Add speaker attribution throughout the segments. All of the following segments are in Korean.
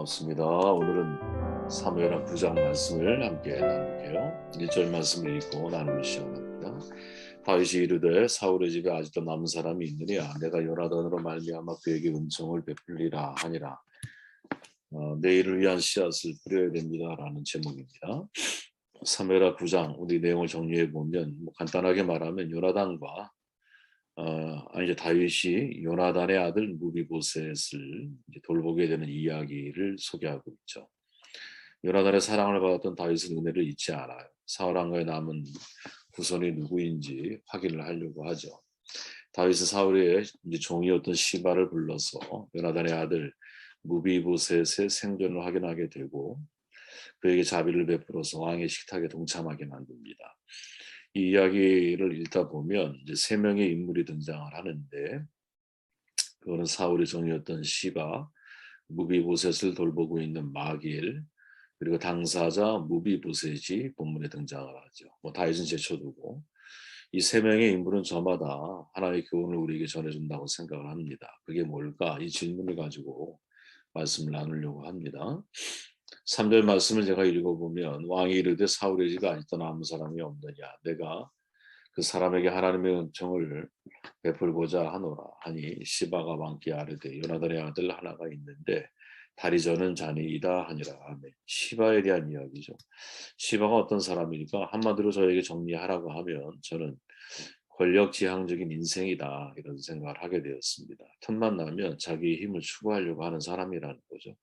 Speaker 1: 반갑습니다. 오늘은 사무엘하 9장 말씀을 함께 나눌게요. 1절 말씀을 읽고 나누기 시작합니다. 다윗이 이르되 사울의 집에 아직도 남은 사람이 있느냐 내가 요나단으로 말미암아 그에게 은총을 베풀리라 하니라. 내일을 위한 씨앗을 뿌려야 됩니다라는 제목입니다. 사무엘하 9장 우리 내용을 정리해 보면 간단하게 말하면 요나단과 이제 다윗이 요나단의 아들 무비보셋을 돌보게 되는 이야기를 소개하고 있죠. 요나단의 사랑을 받았던 다윗은 은혜를 잊지 않아요. 사울 왕가에 남은 후손이 누구인지 확인을 하려고 하죠. 다윗은 사울의 이제 종이었던 시바를 불러서 요나단의 아들 무비보셋의 생존을 확인하게 되고 그에게 자비를 베풀어서 왕의 식탁에 동참하게 만듭니다. 이 이야기를 읽다 보면 이제 세 명의 인물이 등장을 하는데 그거는 사울의 종이었던 시바, 무비보셋을 돌보고 있는 마길, 그리고 당사자 무비보셋이 본문에 등장을 하죠. 다윗은 제쳐두고 이 세 명의 인물은 저마다 하나의 교훈을 우리에게 전해준다고 생각을 합니다. 그게 뭘까? 이 질문을 가지고 말씀을 나누려고 합니다. 3절 말씀을 제가 읽어보면 왕이 이르되 사울의 집에 아직도 남은 사람이 없느냐 내가 그 사람에게 하나님의 은총을 베풀고자 하노라 하니 시바가 왕께 아뢰되 요나단의 아들 하나가 있는데 다리 저는 자니이다 하니라. 아멘. 시바에 대한 이야기죠. 시바가 어떤 사람이니까 한마디로 저에게 정리하라고 하면 저는 권력지향적인 인생이다 이런 생각을 하게 되었습니다. 틈만 나면 자기의 힘을 추구하려고 하는 사람이라는 거죠.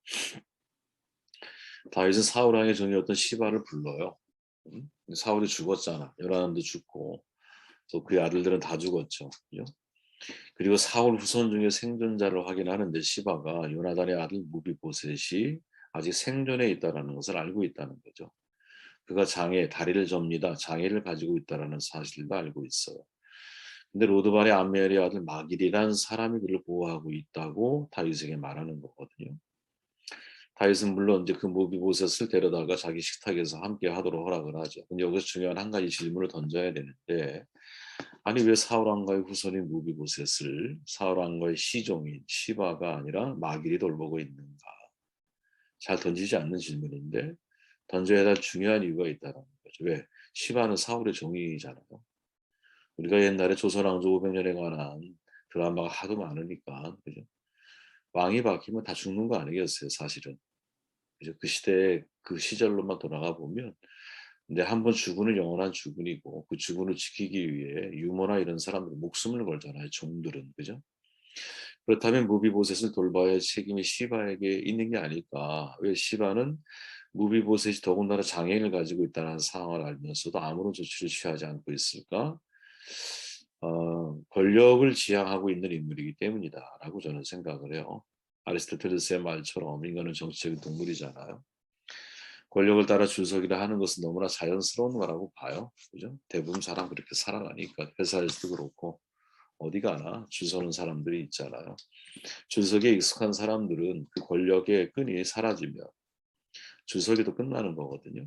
Speaker 1: 다윗은 사울 왕의 종이었던 시바를 불러요. 사울이 죽었잖아. 요나단도 죽고 또 그의 아들들은 다 죽었죠. 그죠? 그리고 사울 후손 중에 생존자를 확인하는데 시바가 요나단의 아들 무비보셋이 아직 생존해 있다는 것을 알고 있다는 거죠. 그가 다리를 접니다. 장애를 가지고 있다는 사실도 알고 있어요. 근데 로드발의 암멜의 아들 마길이라는 사람이 그를 보호하고 있다고 다윗에게 말하는 거거든요. 다윗은 물론 이제 그 무비보셋을 데려다가 자기 식탁에서 함께 하도록 허락을 하죠. 근데 여기서 중요한 한 가지 질문을 던져야 되는데 아니 왜 사울 왕가의 후손인 무비보셋을 사울 왕가의 시종인 시바가 아니라 마길이 돌보고 있는가? 잘 던지지 않는 질문인데 던져야 할 중요한 이유가 있다는 거죠. 왜? 시바는 사울의 종이잖아요. 우리가 옛날에 조선왕조 500년에 관한 드라마가 하도 많으니까 그죠? 왕이 바뀌면 다 죽는 거 아니겠어요, 사실은. 그죠? 그 시대에 그 시절로만 돌아가 보면 근데 한 번 죽은은 영원한 죽은이고 그 죽은을 지키기 위해 유모나 이런 사람들 목숨을 걸잖아요. 종들은 그죠? 그렇다면 무비보셋을 돌봐야 할 책임이 시바에게 있는 게 아닐까? 왜 시바는 무비보셋이 더군다나 장애인을 가지고 있다는 상황을 알면서도 아무런 조치를 취하지 않고 있을까? 권력을 지향하고 있는 인물이기 때문이다라고 저는 생각을 해요. 아리스토텔레스의 말처럼 인간은 정치적인 동물이잖아요. 권력을 따라 줄서기를 하는 것은 너무나 자연스러운 거라고 봐요. 그죠? 대부분 사람 그렇게 살아가니까 회사에서도 그렇고 어디 가나 줄 서는 사람들이 있잖아요. 줄서기에 익숙한 사람들은 그 권력의 끈이 사라지면 줄서기도 끝나는 거거든요.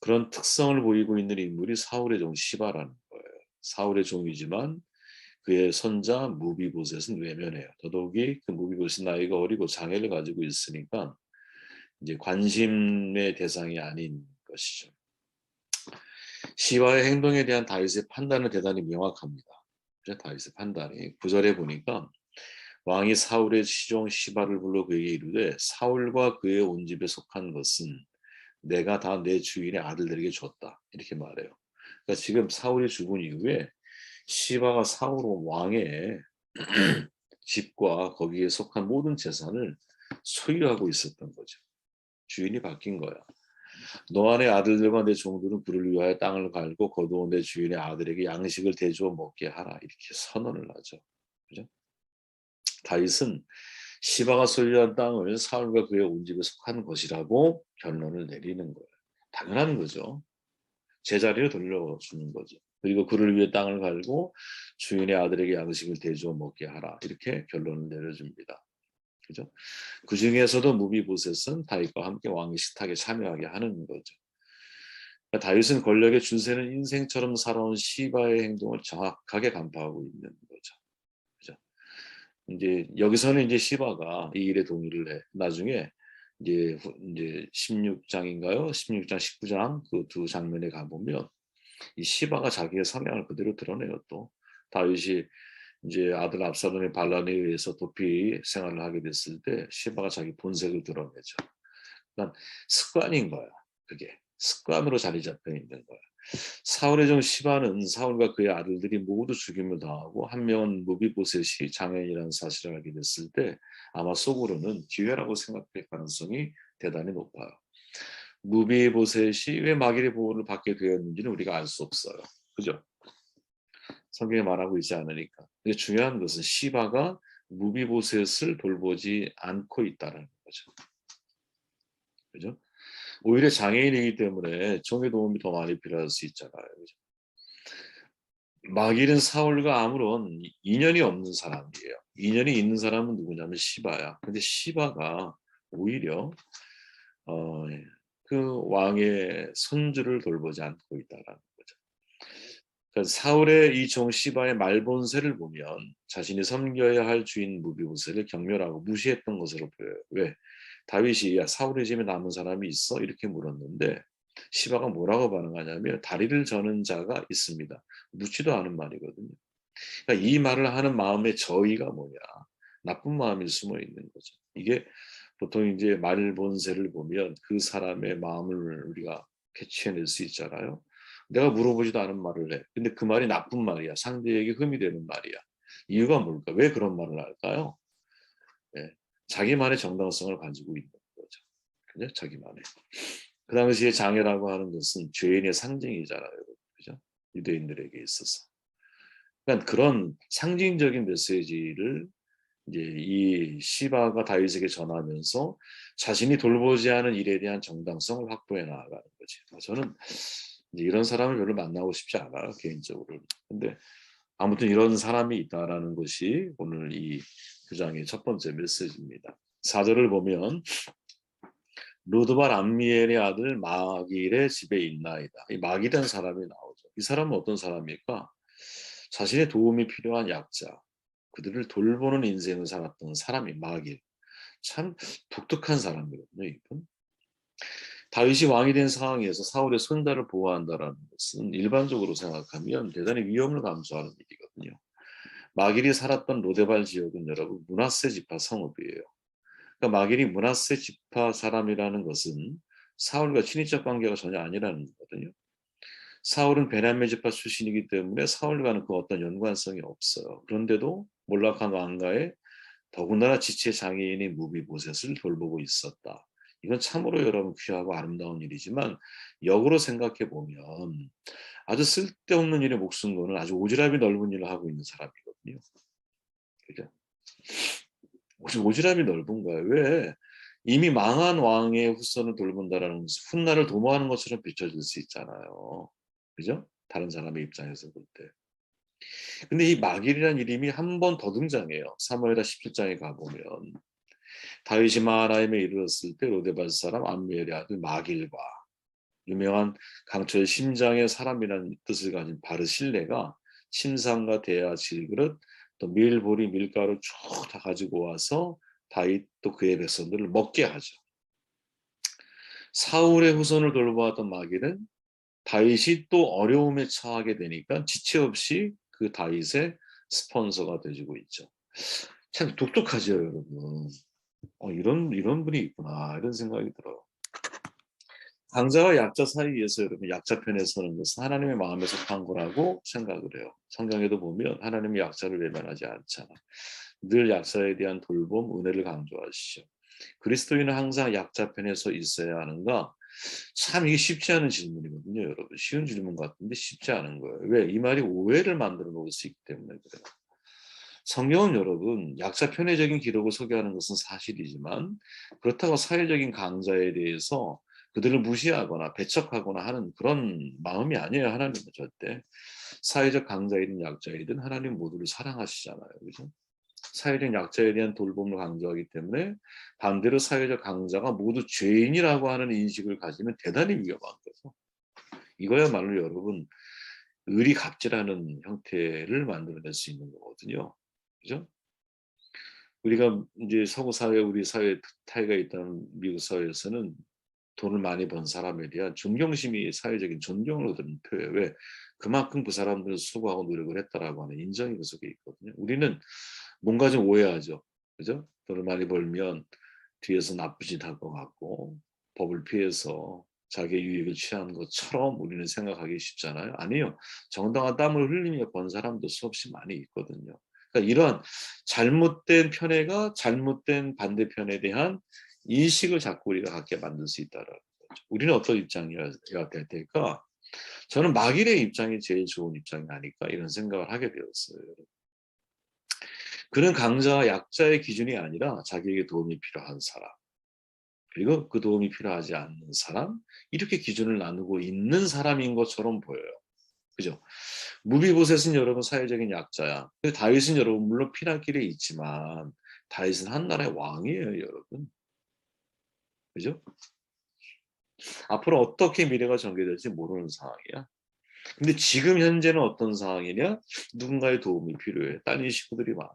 Speaker 1: 그런 특성을 보이고 있는 인물이 사울의 종 시바라는 거예요. 사울의 종이지만 그의 손자 무비보셋은 외면해요. 더더욱이 그 무비보셋 나이가 어리고 장애를 가지고 있으니까 이제 관심의 대상이 아닌 것이죠. 시바의 행동에 대한 다윗의 판단은 대단히 명확합니다. 다윗의 판단이 9절에 보니까 왕이 사울의 시종 시바를 불러 그에게 이르되 사울과 그의 온 집에 속한 것은 내가 다 내 주인의 아들들에게 줬다 이렇게 말해요. 그러니까 지금 사울이 죽은 이후에 시바가 사울 왕의 집과 거기에 속한 모든 재산을 소유하고 있었던 거죠. 주인이 바뀐 거야. 너와 내 아들들과 내 종들은 그를 위하여 땅을 갈고 거두어 내 주인의 아들에게 양식을 대주어 먹게 하라 이렇게 선언을 하죠. 그죠? 다윗은 시바가 소유한 땅을 사울과 그의 온 집에 속한 것이라고 결론을 내리는 거예요. 당연한 거죠. 제자리로 돌려주는 거죠. 그리고 그를 위해 땅을 갈고 주인의 아들에게 양식을 대주어 먹게 하라 이렇게 결론을 내려줍니다. 그죠? 그 중에서도 무비보셋은 다윗과 함께 왕의 식탁에 참여하게 하는 거죠. 그러니까 다윗은 권력에 줄세는 인생처럼 살아온 시바의 행동을 정확하게 간파하고 있는 거죠. 그죠? 이제 여기서는 이제 시바가 이 일에 동의를 해. 나중에 이제 16장인가요? 16장, 19장 그 두 장면에 가보면 이 시바가 자기의 성향을 그대로 드러내요. 또 다윗이 이제 아들 압살롬의 반란에 의해서 도피 생활을 하게 됐을 때 시바가 자기 본색을 드러내죠. 그러니까 습관인 거야. 그게 습관으로 자리 잡혀 있는 거야. 사울의 종 시바는 사울과 그의 아들들이 모두 죽임을 당하고 한 명은 무비보셋이 장애인이라는 사실을 알게 됐을 때 아마 속으로는 기회라고 생각할 가능성이 대단히 높아요. 무비보셋이 왜 마귀의 보호를 받게 되었는지는 우리가 알 수 없어요. 그죠? 성경에 말하고 있지 않으니까. 근데 중요한 것은 시바가 무비보셋을 돌보지 않고 있다는 거죠. 그죠? 오히려 장애인이기 때문에 종의 도움이 더 많이 필요할 수 있잖아요. 그죠? 마길은 사울과 아무런 인연이 없는 사람이에요. 인연이 있는 사람은 누구냐면 시바야. 근데 시바가 오히려 어, 그 왕의 손주를 돌보지 않고 있다라는 거죠. 그러니까 사울의 이 종 시바의 말본세를 보면 자신이 섬겨야 할 주인 무비보셋을 경멸하고 무시했던 것으로 보여요. 왜? 다윗이 야, 사울의 집에 남은 사람이 있어? 이렇게 물었는데 시바가 뭐라고 반응하냐면 다리를 저는 자가 있습니다. 묻지도 않은 말이거든요. 그러니까 이 말을 하는 마음의 저의가 뭐냐? 나쁜 마음이 숨어 있는 거죠. 이게 보통 이제 말본세를 보면 그 사람의 마음을 우리가 캐치해낼 수 있잖아요. 내가 물어보지도 않은 말을 해. 근데 그 말이 나쁜 말이야. 상대에게 흠이 되는 말이야. 이유가 뭘까? 왜 그런 말을 할까요? 예, 자기만의 정당성을 가지고 있는 거죠. 그죠? 자기만의. 그 당시에 장애라고 하는 것은 죄인의 상징이잖아요. 그죠? 유대인들에게 있어서. 그러니까 그런 상징적인 메시지를 이제 이 시바가 다윗에게 전하면서 자신이 돌보지 않은 일에 대한 정당성을 확보해 나가는 거지. 저는 이제 이런 사람을 별로 만나고 싶지 않아요, 개인적으로. 근데 아무튼 이런 사람이 있다라는 것이 오늘 이 구장의 첫 번째 메시지입니다. 4절을 보면 루드발 암미엘의 아들 마길의 집에 있나이다. 이 마길이라는 사람이 나오죠. 이 사람은 어떤 사람일까? 자신의 도움이 필요한 약자, 그들을 돌보는 인생을 살았던 사람이 마길. 참 독특한 사람이거든요, 이분. 다윗이 왕이 된 상황에서 사울의 손자를 보호한다라는 것은 일반적으로 생각하면 대단히 위험을 감수하는 일이거든요. 마길이 살았던 로데발 지역은 여러분 므낫세 지파 성읍이에요. 그러니까 마길이 므낫세 지파 사람이라는 것은 사울과 친인척 관계가 전혀 아니라는 거거든요. 사울은 베냐민 지파 출신이기 때문에 사울과는 그 어떤 연관성이 없어요. 그런데도 몰락한 왕가에 더군다나 지체 장애인의 무비보셋을 돌보고 있었다. 이건 참으로 여러분 귀하고 아름다운 일이지만 역으로 생각해 보면 아주 쓸데없는 일에 목숨 거는 아주 오지랖이 넓은 일을 하고 있는 사람이거든요. 그죠? 오지랖이 넓은 거예요. 왜? 이미 망한 왕의 후손을 돌본다라는 것은 훗날을 도모하는 것처럼 비춰질 수 있잖아요. 그죠? 다른 사람의 입장에서 볼 때. 근데 이 마길이라는 이름이 한 번 더 등장해요. 사무엘하 17장에 가보면 다윗이 마하나임에 이르렀을 때 로데발 사람 암미엘의 아들 마길과 유명한 강철 심장의 사람이라는 뜻을 가진 바르실레가 침상과 대야 질그릇 또 밀보리 밀가루 쭉 다 가지고 와서 다윗 또 그의 백성들을 먹게 하죠. 사울의 후손을 돌보았던 마길은 다윗이 또 어려움에 처하게 되니까 지체 없이 그 다윗의 스폰서가 되지고 있죠. 참 독특하죠, 여러분. 이런 분이 있구나 이런 생각이 들어요. 강자와 약자 사이에서 여러분 약자 편에 서는 것은 하나님의 마음에 속한 거라고 생각을 해요. 성경에도 보면 하나님이 약자를 외면하지 않잖아. 늘 약자에 대한 돌봄, 은혜를 강조하시죠. 그리스도인은 항상 약자 편에 서 있어야 하는가? 참 이게 쉽지 않은 질문이거든요, 여러분. 쉬운 질문 같은데 쉽지 않은 거예요. 왜? 이 말이 오해를 만들어 놓을 수 있기 때문에 그래요. 성경은 여러분 약자 편의적인 기록을 소개하는 것은 사실이지만 그렇다고 사회적인 강자에 대해서 그들을 무시하거나 배척하거나 하는 그런 마음이 아니에요. 하나님은 절대. 사회적 강자이든 약자이든 하나님 모두를 사랑하시잖아요. 그죠? 사회적 약자에 대한 돌봄을 강조하기 때문에 반대로 사회적 강자가 모두 죄인이라고 하는 인식을 가지면 대단히 위험한 거죠. 이거야말로 여러분 의리 갑질하는 형태를 만들어낼 수 있는 거거든요. 그죠? 우리가 이제 서구 사회, 우리 사회 타이가 있다는 미국 사회에서는 돈을 많이 번 사람에 대한 존경심이 사회적인 존경을 얻는 표예요. 왜? 그만큼 그 사람들은 수고하고 노력을 했다라고 하는 인정이 그 속에 있거든요. 우리는 뭔가 좀 오해하죠. 그죠? 돈을 많이 벌면 뒤에서 나쁜 짓 할 것 같고 법을 피해서 자기의 유익을 취하는 것처럼 우리는 생각하기 쉽잖아요. 아니요. 정당한 땀을 흘리며 번 사람도 수없이 많이 있거든요. 그러니까 이런 잘못된 편애가 잘못된 반대편에 대한 인식을 자꾸 우리가 갖게 만들 수 있다라는 거죠. 우리는 어떤 입장이어야 될까? 저는 막일의 입장이 제일 좋은 입장이 아닐까 이런 생각을 하게 되었어요. 그는 강자와 약자의 기준이 아니라 자기에게 도움이 필요한 사람, 그리고 그 도움이 필요하지 않는 사람, 이렇게 기준을 나누고 있는 사람인 것처럼 보여요. 그죠? 무비보셋은 여러분 사회적인 약자야. 근데 다윗은 여러분 물론 피난길에 있지만 다윗은 한 나라의 왕이에요, 여러분. 그죠? 앞으로 어떻게 미래가 전개될지 모르는 상황이야. 근데 지금 현재는 어떤 상황이냐? 누군가의 도움이 필요해. 딸린 식구들이 많아.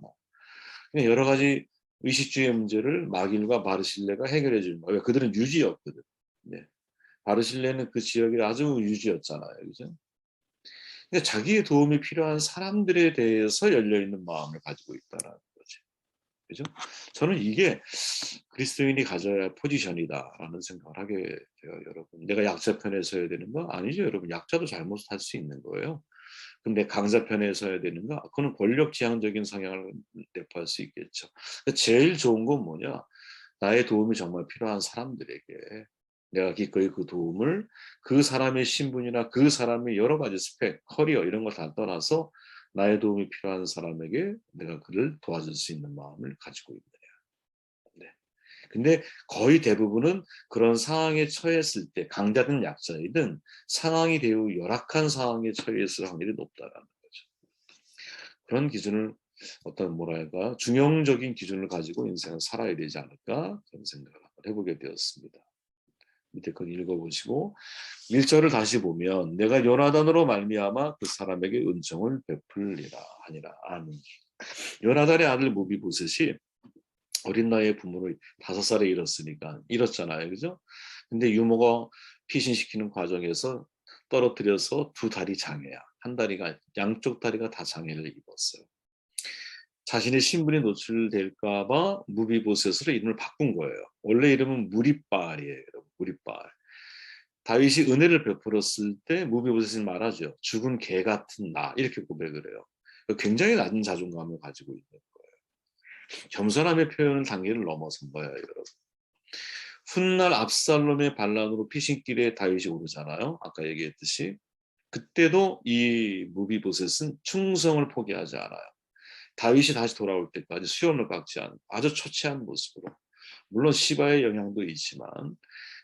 Speaker 1: 그냥 여러 가지 의식주의 문제를 마길과 바르실레가 해결해 주는 거예요. 그들은 유지였거든. 네. 바르실레는 그 지역이 아주 유지였잖아요. 그죠? 그러니까 자기의 도움이 필요한 사람들에 대해서 열려있는 마음을 가지고 있다는 거죠. 그죠? 저는 이게 그리스도인이 가져야 할 포지션이다라는 생각을 하게 돼요, 여러분. 내가 약자 편에 서야 되는 거? 아니죠, 여러분. 약자도 잘못할 수 있는 거예요. 근데 강자 편에 서야 되는가? 그거는 권력 지향적인 성향을 내포할 수 있겠죠. 제일 좋은 건 뭐냐? 나의 도움이 정말 필요한 사람들에게 내가 기꺼이 그 도움을 그 사람의 신분이나 그 사람의 여러 가지 스펙, 커리어 이런 걸 다 떠나서 나의 도움이 필요한 사람에게 내가 그를 도와줄 수 있는 마음을 가지고 있느냐. 네. 근데 거의 대부분은 그런 상황에 처했을 때 강자든 약자이든 상황이 매우 열악한 상황에 처했을 확률이 높다라는 거죠. 그런 기준을 어떤 뭐랄까 중용적인 기준을 가지고 인생을 살아야 되지 않을까 그런 생각을 해보게 되었습니다. 밑에 건 읽어보시고 1절을 다시 보면 내가 요나단으로 말미암아 그 사람에게 은총을 베풀리라 하니라. 아멘. 요나단의 아들 무비보셋이 어린 나이에 부모를 5살에 잃었잖아요. 그죠? 근데 유모가 피신시키는 과정에서 떨어뜨려서 두 다리 장애야. 한 다리가, 양쪽 다리가 다 장애를 입었어요. 자신의 신분이 노출될까봐 무비보셋으로 이름을 바꾼 거예요. 원래 이름은 무리빨이에요. 여러분. 무리빨. 다윗이 은혜를 베풀었을 때 무비보셋이 말하죠. 죽은 개 같은 나 이렇게 고백을 해요. 굉장히 낮은 자존감을 가지고 있는 거예요. 겸손함의 표현은 단계를 넘어선 거예요, 여러분. 훗날 압살롬의 반란으로 피신길에 다윗이 오르잖아요. 아까 얘기했듯이. 그때도 이 무비보셋은 충성을 포기하지 않아요. 다윗이 다시 돌아올 때까지 수염을 깎지 않은 아주 처치한 모습으로. 물론 시바의 영향도 있지만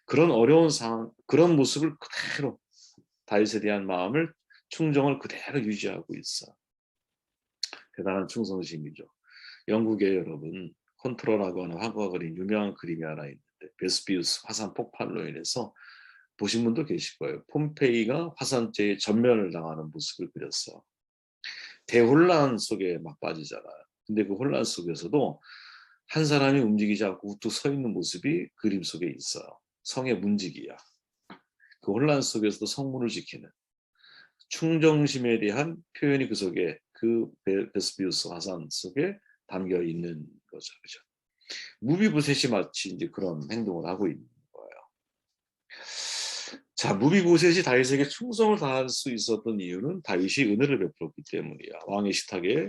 Speaker 1: 그런 어려운 상황, 그런 모습을 그대로 다윗에 대한 마음을 충정을 그대로 유지하고 있어. 대단한 충성심이죠. 영국에 여러분 컨트롤하고 하는 화가가 그린 유명한 그림이 하나 있는데 베스비우스 화산 폭발로 인해서 보신 분도 계실 거예요. 폼페이가 화산재에 전멸을 당하는 모습을 그렸어. 대혼란 속에 막 빠지잖아요. 근데 그 혼란 속에서도 한 사람이 움직이지 않고 우뚝 서 있는 모습이 그림 속에 있어요. 성의 문지기야. 그 혼란 속에서도 성문을 지키는 충정심에 대한 표현이 그 속에 그 베스비우스 화산 속에 담겨 있는 거죠. 그죠? 무비보셋이 마치 이제 그런 행동을 하고 있는 거예요. 자, 무비보셋이 다윗에게 충성을 다할 수 있었던 이유는 다윗이 은혜를 베풀었기 때문이야. 왕의 식탁에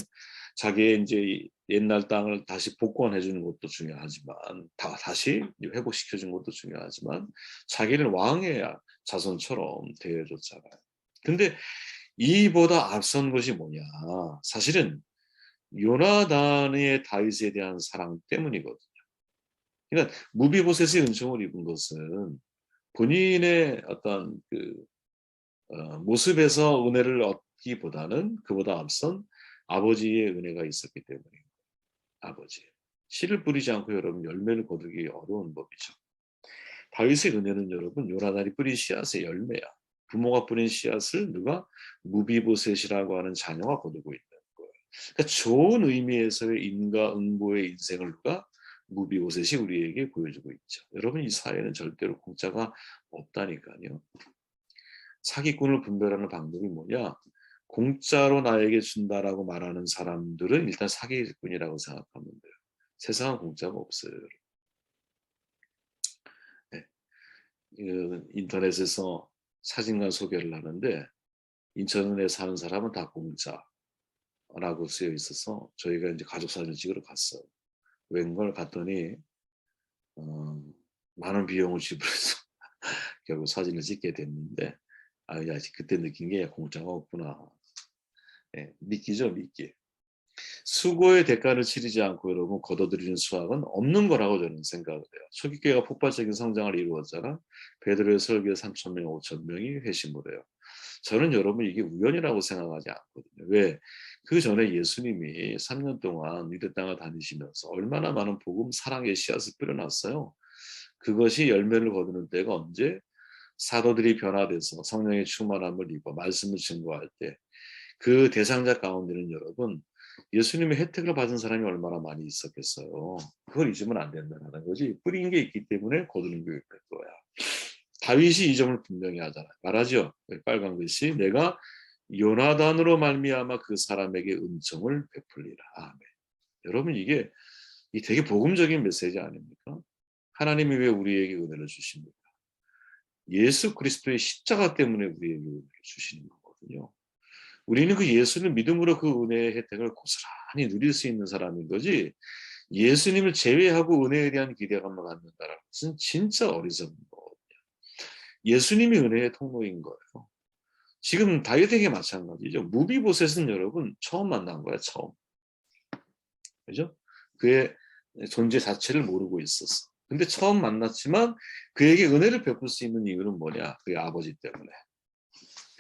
Speaker 1: 자기의 이제 옛날 땅을 다시 복권해 주는 것도 중요하지만 다시 회복시켜 준 것도 중요하지만 자기를 왕의 자손처럼 대해줬잖아요. 근데 이보다 앞선 것이 뭐냐? 사실은 요나단의 다윗에 대한 사랑 때문이거든요. 그러니까 무비보셋의 은총을 입은 것은 본인의 어떤 모습에서 은혜를 얻기보다는 그보다 앞선 아버지의 은혜가 있었기 때문입니다. 아버지. 씨를 뿌리지 않고 여러분 열매를 거두기 어려운 법이죠. 다윗의 은혜는 여러분 요나단이 뿌린 씨앗의 열매야. 부모가 뿌린 씨앗을 누가 무비보셋이라고 하는 자녀가 거두고 있는 거예요. 그러니까 좋은 의미에서의 인과응보의 인생을 누가 무비보셋이 우리에게 보여주고 있죠. 여러분 이 사회는 절대로 공짜가 없다니까요. 사기꾼을 분별하는 방법이 뭐냐? 공짜로 나에게 준다라고 말하는 사람들은 일단 사기꾼이라고 생각하면 돼요. 세상은 공짜가 없어요. 네. 인터넷에서 사진관 소개를 하는데 인천에 사는 사람은 다 공짜라고 쓰여 있어서 저희가 이제 가족 사진 찍으러 갔어요. 웬걸 갔더니 어, 많은 비용을 지불해서 결국 사진을 찍게 됐는데 야, 그때 느낀 게 공짜가 없구나. 네, 미끼죠, 미끼. 수고의 대가를 치르지 않고 여러분 거둬들이는 수확은 없는 거라고 저는 생각을 해요. 초기교회가 폭발적인 성장을 이루었잖아. 베드로의 설교에 3천 명, 5천 명이 회심을 해요. 저는 여러분 이게 우연이라고 생각하지 않거든요. 왜? 그 전에 예수님이 3년 동안 유대 땅을 다니시면서 얼마나 많은 복음, 사랑의 씨앗을 뿌려놨어요. 그것이 열매를 거두는 때가 언제? 사도들이 변화돼서 성령의 충만함을 입어 말씀을 증거할 때 그 대상자 가운데는 여러분 예수님의 혜택을 받은 사람이 얼마나 많이 있었겠어요. 그걸 잊으면 안 된다는 거지. 뿌린 게 있기 때문에 거두는 게 있는 거야. 다윗이 이 점을 분명히 하잖아요. 말하죠. 빨간 글씨 내가 요나단으로 말미암아 그 사람에게 은총을 베풀리라. 아멘. 여러분 이게 되게 복음적인 메시지 아닙니까? 하나님이 왜 우리에게 은혜를 주십니까? 예수 그리스도의 십자가 때문에 우리에게 은혜를 주시는 거거든요. 우리는 그 예수를 믿음으로 그 은혜의 혜택을 고스란히 누릴 수 있는 사람인 거지 예수님을 제외하고 은혜에 대한 기대감을 갖는다는 것은 진짜 어리석은 거거든요. 예수님이 은혜의 통로인 거예요. 지금 다윗에게 마찬가지죠. 무비보셋은 여러분 처음 만난 거야, 처음. 그죠? 그의 존재 자체를 모르고 있었어. 근데 처음 만났지만 그에게 은혜를 베풀 수 있는 이유는 뭐냐? 그의 아버지 때문에.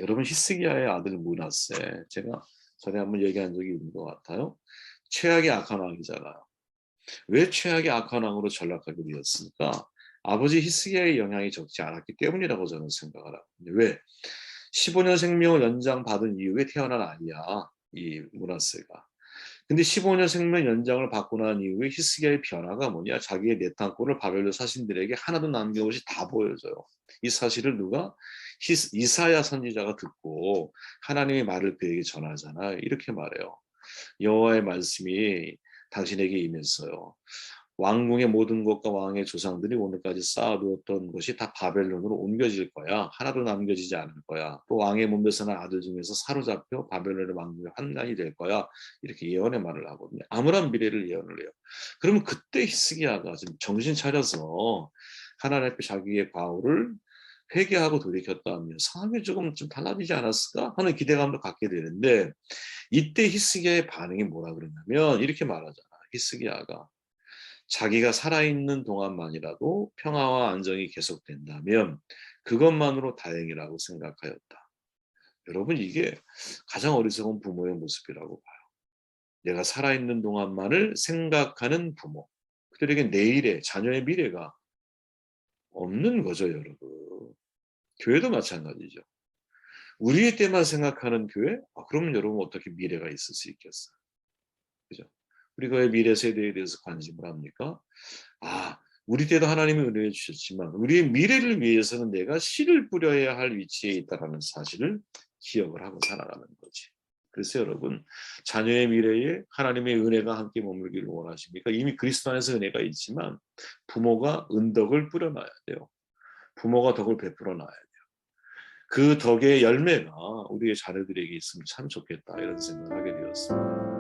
Speaker 1: 여러분 히스기야의 아들 므낫세 제가 전에 한번 얘기한 적이 있는 것 같아요. 최악의 악한 왕이잖아요. 왜 최악의 악한 왕으로 전락하게 되었습니까? 아버지 히스기야의 영향이 적지 않았기 때문이라고 저는 생각을 하거든요. 왜? 15년 생명을 연장받은 이후에 태어난 아이야. 이 므낫세가. 근데 15년 생명 연장을 받고 난 이후에 히스기야의 변화가 뭐냐? 자기의 내탄골을 바벨론 사신들에게 하나도 남김없이 다 보여줘요. 이 사실을 누가? 이사야 선지자가 듣고 하나님의 말을 그에게 전하잖아요. 이렇게 말해요. 여호와의 말씀이 당신에게 임했어요. 왕궁의 모든 것과 왕의 조상들이 오늘까지 쌓아두었던 것이 다 바벨론으로 옮겨질 거야. 하나도 남겨지지 않을 거야. 또 왕의 몸에서 난 아들 중에서 사로잡혀 바벨론의 왕국의 환난이 될 거야. 이렇게 예언의 말을 하거든요. 암울한 미래를 예언을 해요. 그러면 그때 히스기야가 좀 정신 차려서 하나님 앞에 자기의 과오를 회개하고 돌이켰다면 상황이 조금 좀 달라지지 않았을까 하는 기대감도 갖게 되는데 이때 히스기야의 반응이 뭐라 그랬냐면 이렇게 말하잖아. 히스기야가 자기가 살아있는 동안만이라도 평화와 안정이 계속된다면 그것만으로 다행이라고 생각하였다. 여러분 이게 가장 어리석은 부모의 모습이라고 봐요. 내가 살아있는 동안만을 생각하는 부모. 그들에게 내일의 자녀의 미래가 없는 거죠, 여러분. 교회도 마찬가지죠. 우리의 때만 생각하는 교회? 그러면 여러분 어떻게 미래가 있을 수 있겠어요? 그죠? 우리가 왜 미래 세대에 대해서 관심을 합니까? 우리 때도 하나님이 은혜해 주셨지만 우리의 미래를 위해서는 내가 씨를 뿌려야 할 위치에 있다는 사실을 기억을 하고 살아가는 거지. 그래서 여러분 자녀의 미래에 하나님의 은혜가 함께 머물기를 원하십니까? 이미 그리스도 안에서 은혜가 있지만 부모가 은덕을 뿌려놔야 돼요. 부모가 덕을 베풀어 놔야 돼요. 그 덕의 열매가 우리의 자녀들에게 있으면 참 좋겠다 이런 생각을 하게 되었습니다.